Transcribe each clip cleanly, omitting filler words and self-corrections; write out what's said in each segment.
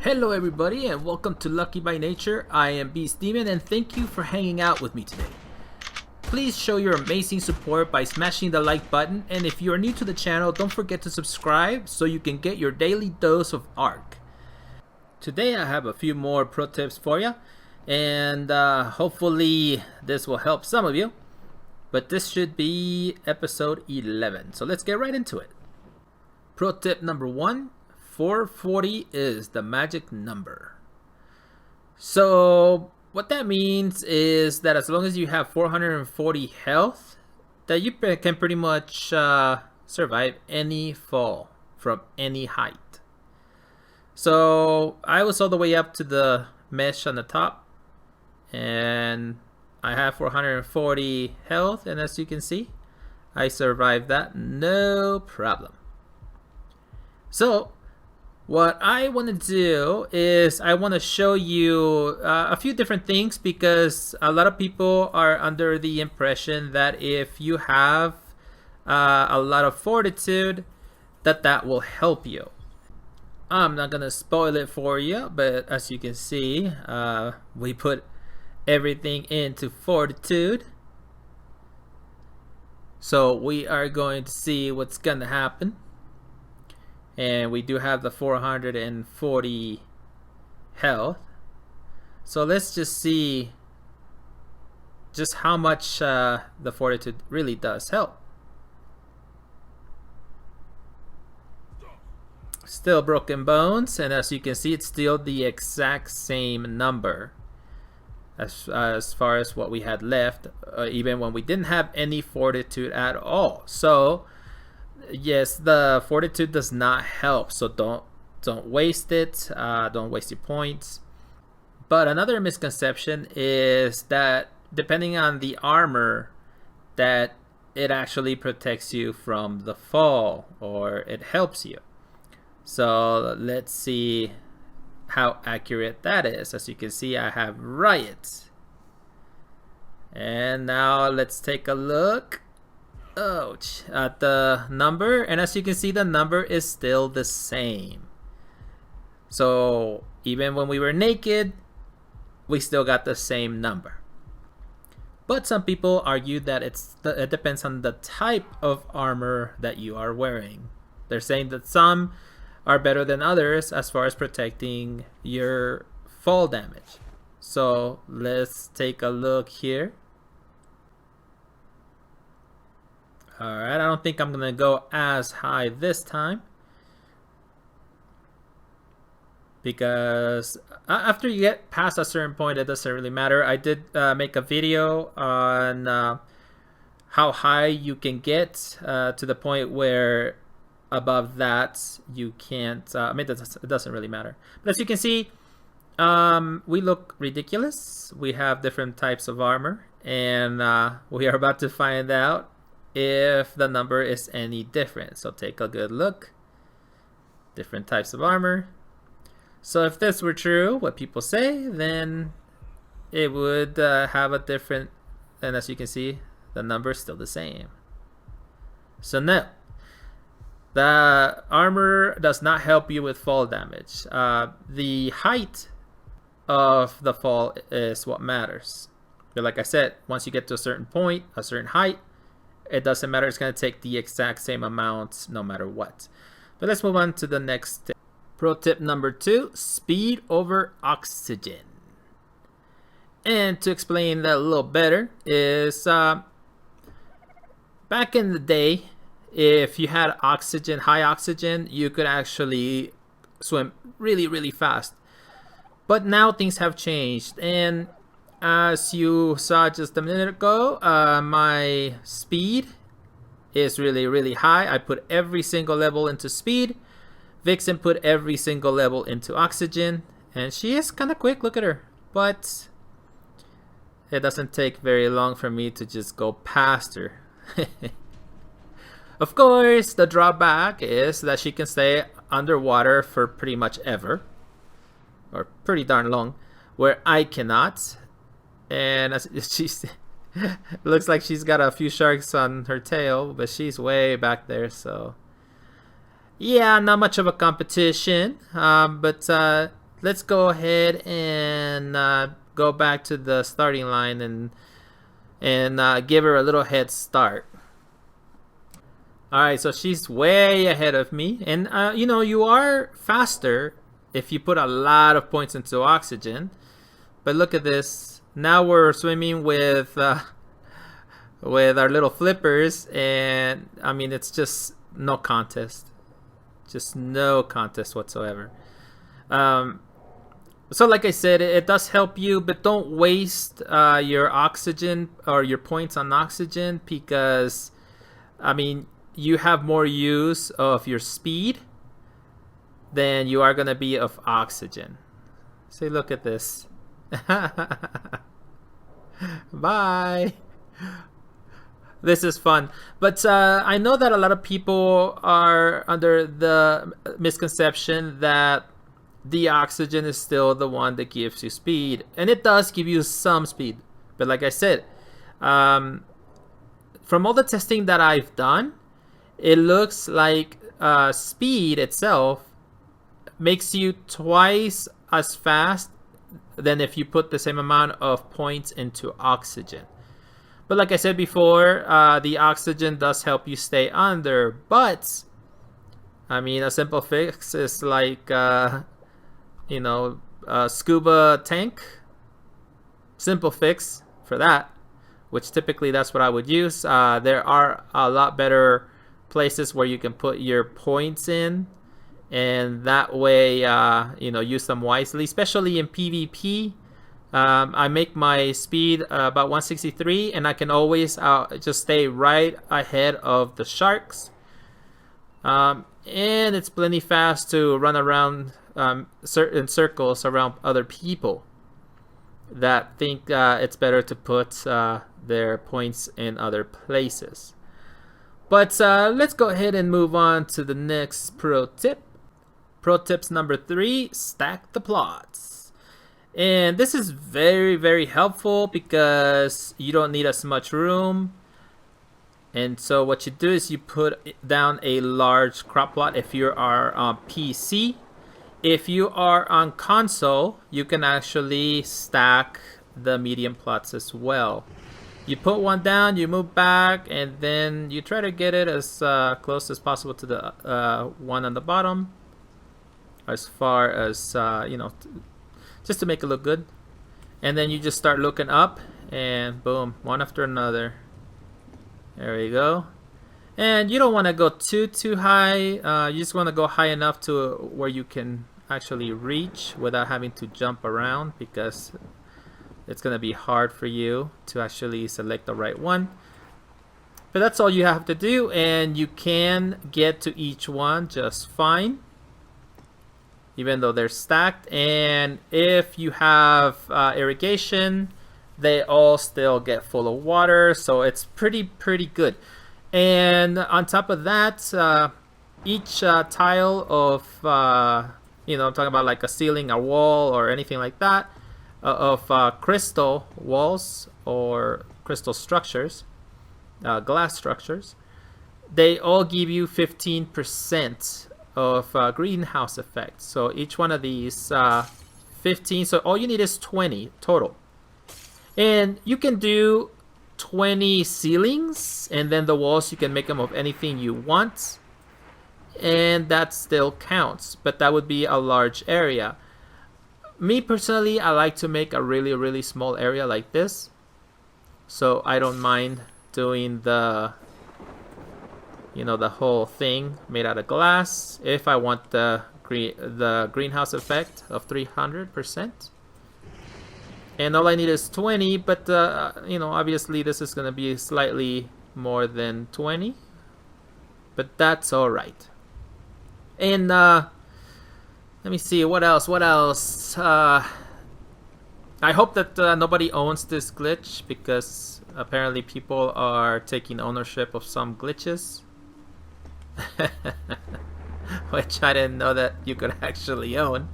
Hello everybody and welcome to Lucky by Nature. I am Beastdaemon and thank you for hanging out with me today. Please show your amazing support by smashing the like button, and if you are new to the channel, don't forget to subscribe so you can get your daily dose of ARC. Today I have a few more pro tips for you, and hopefully this will help some of you. But this should be episode 11, so let's get right into it. Pro tip number 1. 440 is the magic number. So what that means is that as long as you have 440 health, that you can pretty much survive any fall from any height. So I was all the way up to the mesh on the top, and I have 440 health, and as you can see, I survived that no problem. So what I want to do is I want to show you a few different things, because a lot of people are under the impression that if you have a lot of fortitude, that will help you. I'm not gonna spoil it for you, but as you can see, we put everything into fortitude. So we are going to see what's gonna happen. And we do have the 440 health. So let's just see just how much the fortitude really does help. Still broken bones, and as you can see, it's still the exact same number as far as what we had left, even when we didn't have any fortitude at all. So yes, the fortitude does not help, so don't waste it. Don't waste your points. But another misconception is that depending on the armor, that it actually protects you from the fall, or it helps you. So let's see how accurate that is. As you can see, I have Riot. And now let's take a look at the number, and as you can see, the number is still the same. So even when we were naked, we still got the same number. But some people argue that it depends on the type of armor that you are wearing. They're saying that some are better than others as far as protecting your fall damage. So let's take a look here. Alright, I don't think I'm going to go as high this time, because after you get past a certain point, it doesn't really matter. I did make a video on how high you can get to the point where above that you can't, it doesn't really matter. But as you can see, we look ridiculous. We have different types of armor, and we are about to find out if the number is any different. So take a good look. Different types of armor. So if this were true, what people say, then it would have a different, and as you can see, the number is still the same. So now, the armor does not help you with fall damage. The height of the fall is what matters. But like I said, once you get to a certain point, a certain height, it doesn't matter. It's going to take the exact same amount no matter what. But let's move on to the next tip. Pro tip number 2, speed over oxygen. And to explain that a little better is back in the day, if you had oxygen, high oxygen, you could actually swim really, really fast. But now things have changed, and as you saw just a minute ago, my speed is really, really high. I put every single level into speed. Vixen put every single level into oxygen, and she is kind of quick. Look at her. But it doesn't take very long for me to just go past her. Of course, the drawback is that she can stay underwater for pretty much ever, or pretty darn long, where I cannot. And as she's looks like she's got a few sharks on her tail, but she's way back there, so yeah, not much of a competition. But let's go ahead and go back to the starting line and give her a little head start. Alright, so she's way ahead of me. And, you know, you are faster if you put a lot of points into oxygen. But look at this. Now we're swimming with our little flippers. And, I mean, it's just no contest. Just no contest whatsoever. So like I said, it does help you. But don't waste your oxygen or your points on oxygen. Because, I mean, you have more use of your speed than you are going to be of oxygen. See, look at this. Bye. This is fun. But I know that a lot of people are under the misconception that the oxygen is still the one that gives you speed. And it does give you some speed. But like I said, from all the testing that I've done, it looks like speed itself makes you twice as fast than if you put the same amount of points into oxygen. But like I said before, the oxygen does help you stay under. But, I mean, a simple fix is like, you know, a scuba tank. Simple fix for that, which typically that's what I would use. There are a lot better places where you can put your points in, and that way you know, use them wisely, especially in PvP. I make my speed about 163, and I can always just stay right ahead of the sharks, and it's plenty fast to run around certain circles around other people that think it's better to put their points in other places. But let's go ahead and move on to the next pro tip. Pro tips number 3, stack the plots. And this is very, very helpful because you don't need as much room. And so what you do is you put down a large crop plot if you are on PC. If you are on console, you can actually stack the medium plots as well. You put one down, you move back, and then you try to get it as close as possible to the one on the bottom, as far as you know, just to make it look good. And then you just start looking up, and boom, one after another. There we go. And you don't want to go too high. You just want to go high enough to where you can actually reach without having to jump around, because it's going to be hard for you to actually select the right one. But that's all you have to do, and you can get to each one just fine, even though they're stacked. And if you have irrigation, they all still get full of water, so it's pretty good. And on top of that, each tile of you know, I'm talking about like a ceiling, a wall, or anything like that, of crystal walls or crystal structures, glass structures, they all give you 15% of greenhouse effect. So each one of these 15, so all you need is 20 total. And you can do 20 ceilings, and then the walls you can make them of anything you want, and that still counts, but that would be a large area. Me personally, I like to make a really small area like this, so I don't mind doing the, you know, the whole thing made out of glass if I want the greenhouse effect of 300%. And all I need is 20, but you know, obviously this is going to be slightly more than 20, but that's all right. And let me see, what else? I hope that nobody owns this glitch, because apparently people are taking ownership of some glitches. Which I didn't know that you could actually own.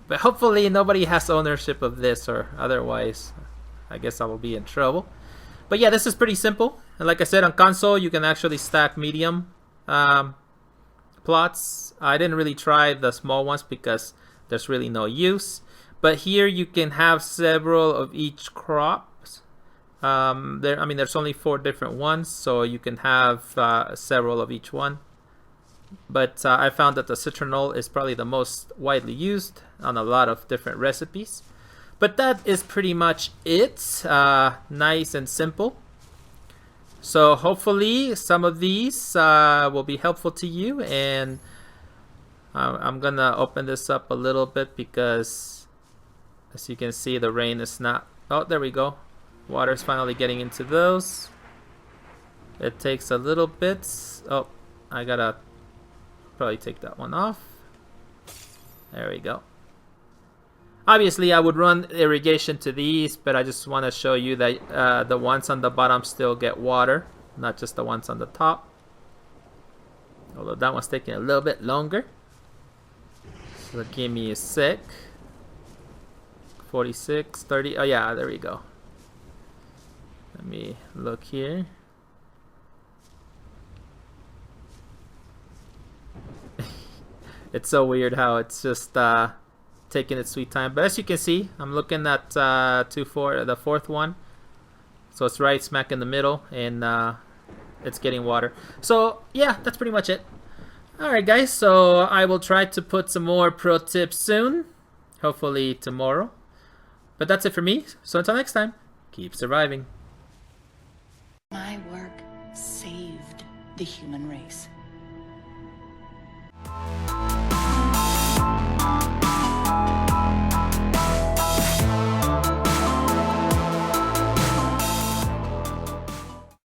But hopefully nobody has ownership of this, or otherwise I guess I will be in trouble. But yeah, this is pretty simple. And like I said, on console you can actually stack medium plots. I didn't really try the small ones because there's really no use. But here you can have several of each crop. There's only 4 different ones, so you can have several of each one. But I found that the citronal is probably the most widely used on a lot of different recipes. But that is pretty much it. Nice and simple. So hopefully some of these will be helpful to you. And I'm gonna open this up a little bit because, as you can see, the rain is not... Oh, there we go. Water's finally getting into those. It takes a little bit. Oh, I gotta probably take that one off. There we go. Obviously, I would run irrigation to these, but I just want to show you that the ones on the bottom still get water, not just the ones on the top. Although that one's taking a little bit longer. So give me a sec. 46, 30. Oh yeah, there we go. Let me look here. It's so weird how it's just taking its sweet time. But as you can see, I'm looking at the 4th one. So it's right smack in the middle, and it's getting water. So yeah, that's pretty much it. Alright guys, so I will try to put some more pro tips soon. Hopefully tomorrow. But that's it for me. So until next time, keep surviving. My work saved the human race.